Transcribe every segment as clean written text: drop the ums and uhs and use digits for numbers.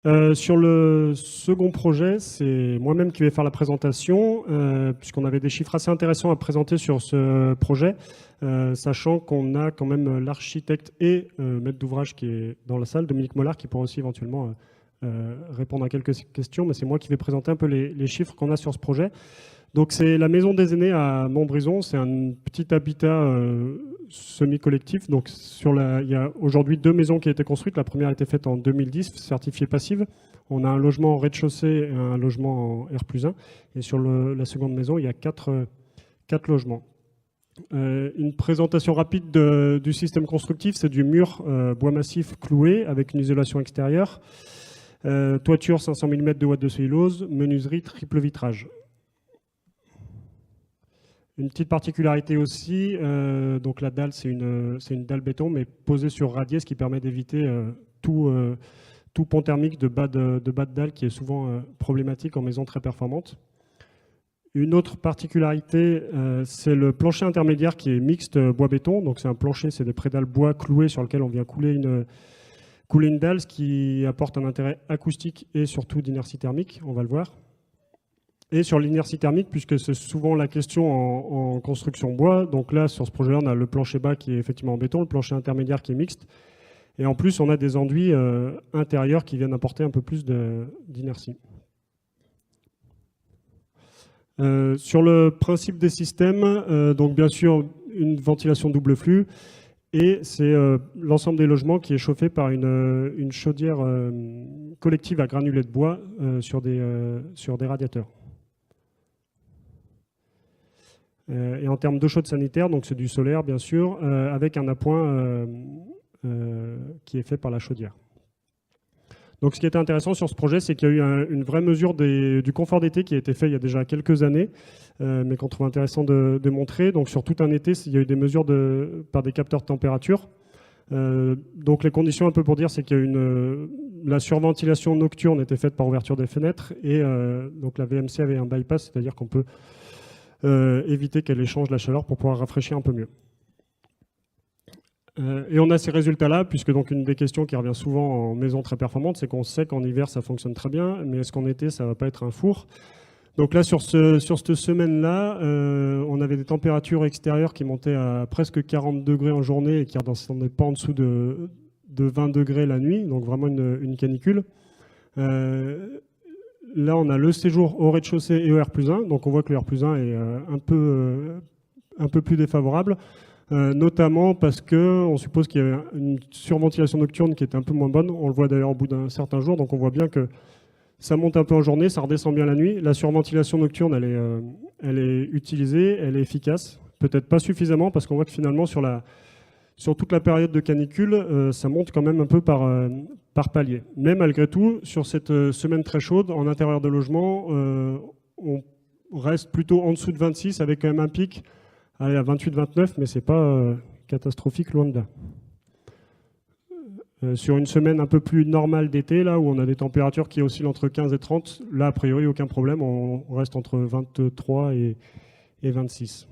Sur le second projet, c'est moi-même qui vais faire la présentation, puisqu'on avait des chiffres assez intéressants à présenter sur ce projet, sachant qu'on a quand même l'architecte et maître d'ouvrage qui est dans la salle, Dominique Mollard, qui pourra aussi éventuellement répondre à quelques questions, mais c'est moi qui vais présenter un peu les chiffres qu'on a sur ce projet. Donc c'est la Maison des Aînés à Montbrison, c'est un petit habitat semi-collectif. Donc il y a aujourd'hui 2 maisons qui ont été construites. La première a été faite en 2010, certifiée passive. On a un logement en rez-de-chaussée et un logement en R+1. Et sur la seconde maison, il y a 4 logements. Une présentation rapide du système constructif, c'est du mur bois massif cloué avec une isolation extérieure. Toiture 500 mm de ouate de cellulose, menuiserie triple vitrage. Une petite particularité aussi, donc la dalle, c'est une dalle béton, mais posée sur radier, ce qui permet d'éviter tout pont thermique de bas de dalle qui est souvent problématique en maison très performante. Une autre particularité, c'est le plancher intermédiaire qui est mixte bois-béton. Donc c'est un plancher, c'est des prédales bois cloués sur lesquels on vient couler une dalle, ce qui apporte un intérêt acoustique et surtout d'inertie thermique, on va le voir. Et sur l'inertie thermique, puisque c'est souvent la question en construction bois. Donc là, sur ce projet-là, on a le plancher bas qui est effectivement en béton, le plancher intermédiaire qui est mixte. Et en plus, on a des enduits intérieurs qui viennent apporter un peu plus d'inertie. Sur le principe des systèmes, donc bien sûr, une ventilation double flux. Et c'est l'ensemble des logements qui est chauffé par une chaudière collective à granulés de bois sur des radiateurs. Et en termes d'eau chaude sanitaire, donc c'est du solaire bien sûr, avec un appoint qui est fait par la chaudière. Donc ce qui était intéressant sur ce projet, c'est qu'il y a eu une vraie mesure du confort d'été qui a été fait il y a déjà quelques années, mais qu'on trouve intéressant de montrer. Donc sur tout un été, il y a eu des mesures par des capteurs de température. Donc les conditions, un peu pour dire, c'est qu'il y a la surventilation nocturne était faite par ouverture des fenêtres, et donc la VMC avait un bypass, c'est-à-dire qu'on peut éviter qu'elle échange la chaleur pour pouvoir rafraîchir un peu mieux. Et on a ces résultats-là, puisque donc une des questions qui revient souvent en maison très performante, c'est qu'on sait qu'en hiver ça fonctionne très bien, mais est-ce qu'en été ça ne va pas être un four? Donc là, sur cette semaine-là, on avait des températures extérieures qui montaient à presque 40 degrés en journée et qui ne redescendaient pas en dessous de 20 degrés la nuit, donc vraiment une canicule. Là, on a le séjour au rez-de-chaussée et au R+1, donc on voit que le R+1 est un peu plus défavorable, notamment parce qu'on suppose qu'il y a une surventilation nocturne qui est un peu moins bonne. On le voit d'ailleurs au bout d'un certain jour, donc on voit bien que ça monte un peu en journée, ça redescend bien la nuit. La surventilation nocturne, elle est utilisée, elle est efficace. Peut-être pas suffisamment, parce qu'on voit que finalement, sur toute la période de canicule, ça monte quand même un peu par palier. Mais malgré tout, sur cette semaine très chaude, en intérieur de logement, on reste plutôt en dessous de 26, avec quand même un pic à 28-29, mais c'est pas catastrophique, loin de là. Sur une semaine un peu plus normale d'été, là où on a des températures qui oscillent entre 15 et 30, là, a priori, aucun problème, on reste entre 23 et 26.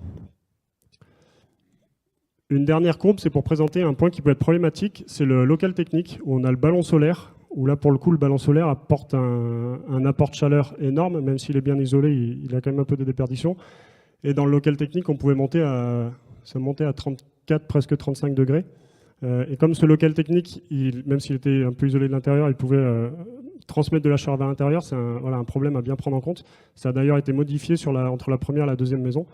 Une dernière courbe, c'est pour présenter un point qui peut être problématique, c'est le local technique, où on a le ballon solaire, où là, pour le coup, le ballon solaire apporte un apport de chaleur énorme, même s'il est bien isolé, il a quand même un peu de déperdition. Et dans le local technique, on pouvait monter à 34, presque 35 degrés. Et comme ce local technique, même s'il était un peu isolé de l'intérieur, il pouvait transmettre de la chaleur vers l'intérieur. C'est un problème à bien prendre en compte. Ça a d'ailleurs été modifié entre la première et la deuxième maison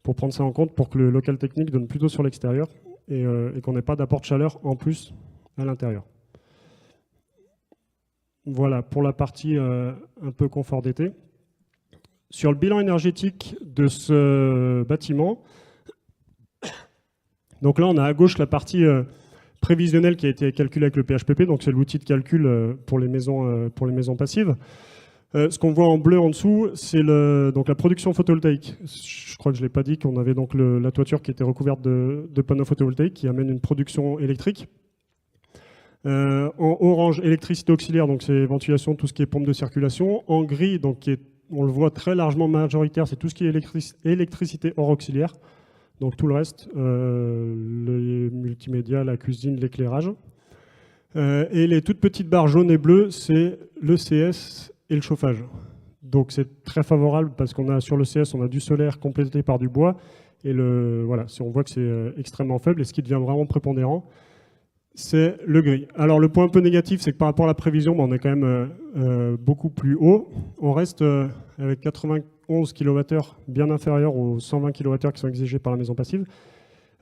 pour prendre ça en compte, pour que le local technique donne plutôt sur l'extérieur et qu'on n'ait pas d'apport de chaleur en plus à l'intérieur. Voilà pour la partie un peu confort d'été. Sur le bilan énergétique de ce bâtiment, donc là on a à gauche la partie prévisionnelle qui a été calculée avec le PHPP, donc c'est l'outil de calcul pour les maisons passives. Ce qu'on voit en bleu en dessous, c'est donc la production photovoltaïque. Je crois que je ne l'ai pas dit, qu'on avait donc la toiture qui était recouverte de panneaux photovoltaïques qui amène une production électrique. En orange, électricité auxiliaire, donc c'est ventilation, tout ce qui est pompe de circulation. En gris, donc on le voit très largement majoritaire, c'est tout ce qui est électricité hors auxiliaire. Donc tout le reste, le multimédia, la cuisine, l'éclairage. Et les toutes petites barres jaunes et bleues, c'est le CS et le chauffage. Donc c'est très favorable parce qu'on a sur le CS, on a du solaire complété par du bois. Et voilà, si on voit que c'est extrêmement faible, et ce qui devient vraiment prépondérant, c'est le gris. Alors le point un peu négatif, c'est que par rapport à la prévision, on est quand même beaucoup plus haut. On reste avec 91 kWh, bien inférieur aux 120 kWh qui sont exigés par la maison passive.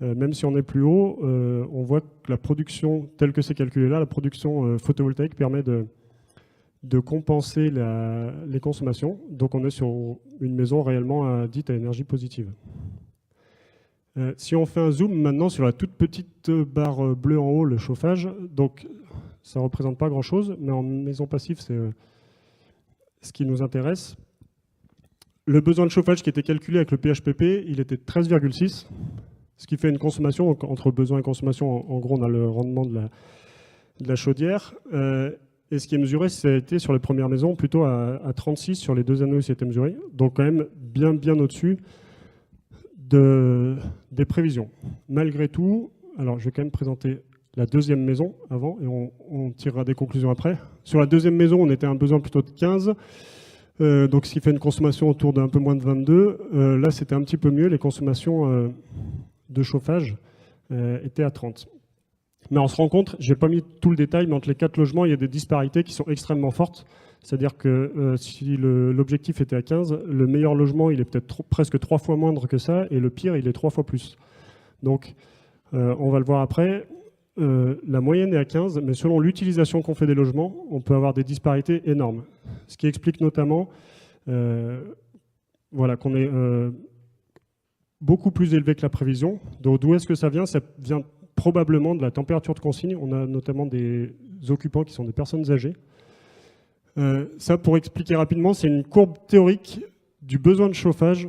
Même si on est plus haut, on voit que la production, telle que c'est calculé là, la production photovoltaïque permet de compenser les consommations. Donc on est sur une maison réellement dite à énergie positive. Si on fait un zoom maintenant sur la toute petite barre bleue en haut, le chauffage, donc ça ne représente pas grand-chose, mais en maison passive, c'est ce qui nous intéresse. Le besoin de chauffage qui était calculé avec le PHPP, il était 13,6, ce qui fait une consommation, donc entre besoin et consommation, en gros, on a le rendement de la chaudière. Et ce qui est mesuré, ça a été sur les premières maisons, plutôt à 36 sur les 2 années où c'était mesuré, donc quand même bien au-dessus des prévisions. Malgré tout, alors je vais quand même présenter la deuxième maison avant et on tirera des conclusions après. Sur la deuxième maison, on était à un besoin plutôt de 15, donc ce qui fait une consommation autour d'un peu moins de 22. Là, c'était un petit peu mieux, les consommations de chauffage étaient à 30. Mais on se rend compte, je n'ai pas mis tout le détail, mais entre les 4 logements, il y a des disparités qui sont extrêmement fortes. C'est-à-dire que si l'objectif était à 15, le meilleur logement, il est peut-être presque 3 fois moindre que ça, et le pire, il est 3 fois plus. Donc, on va le voir après. La moyenne est à 15, mais selon l'utilisation qu'on fait des logements, on peut avoir des disparités énormes. Ce qui explique notamment voilà, qu'on est beaucoup plus élevé que la prévision. Donc, d'où est-ce que ça vient? Ça vient probablement de la température de consigne. On a notamment des occupants qui sont des personnes âgées. Ça, pour expliquer rapidement, c'est une courbe théorique du besoin de chauffage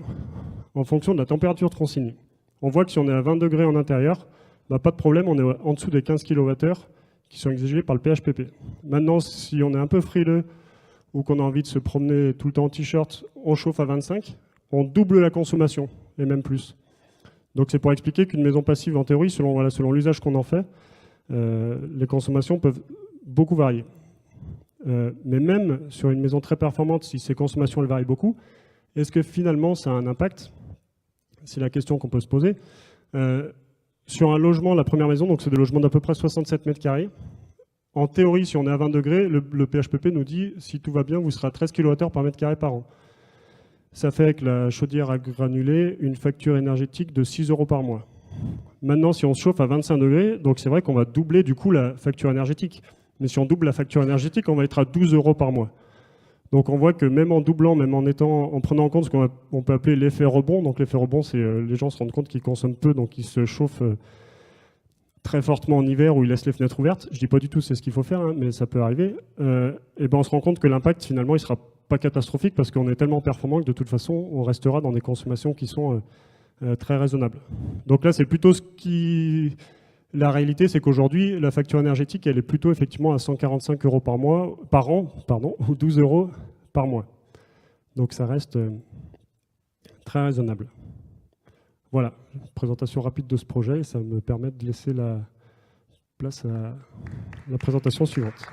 en fonction de la température de consigne. On voit que si on est à 20 degrés en intérieur, bah, pas de problème, on est en dessous des 15 kWh qui sont exigés par le PHPP. Maintenant, si on est un peu frileux ou qu'on a envie de se promener tout le temps en t-shirt, on chauffe à 25, on double la consommation, et même plus. Donc c'est pour expliquer qu'une maison passive, en théorie, selon l'usage qu'on en fait, les consommations peuvent beaucoup varier. Mais même sur une maison très performante, si ces consommations elles varient beaucoup, est-ce que finalement ça a un impact? C'est la question qu'on peut se poser. Sur un logement, la première maison, donc c'est des logements d'à peu près 67 mètres carrés. En théorie, si on est à 20 degrés, le PHPP nous dit, si tout va bien, vous serez à 13 kWh par mètre carré par an. Ça fait avec la chaudière à granulés une facture énergétique de 6 € par mois. Maintenant, si on se chauffe à 25 degrés, donc c'est vrai qu'on va doubler du coup la facture énergétique. Mais si on double la facture énergétique, on va être à 12 € par mois. Donc on voit que même en doublant, même en prenant en compte ce qu'on peut appeler l'effet rebond, donc l'effet rebond, c'est les gens se rendent compte qu'ils consomment peu, donc ils se chauffent très fortement en hiver où ils laissent les fenêtres ouvertes. Je dis pas du tout c'est ce qu'il faut faire, hein, mais ça peut arriver. Et ben on se rend compte que l'impact finalement il sera pas catastrophique parce qu'on est tellement performant que de toute façon on restera dans des consommations qui sont très raisonnables. Donc là c'est plutôt la réalité, c'est qu'aujourd'hui, la facture énergétique, elle est plutôt effectivement à 145 € par an, ou 12 € par mois. Donc ça reste très raisonnable. Voilà, présentation rapide de ce projet, ça me permet de laisser la place à la présentation suivante.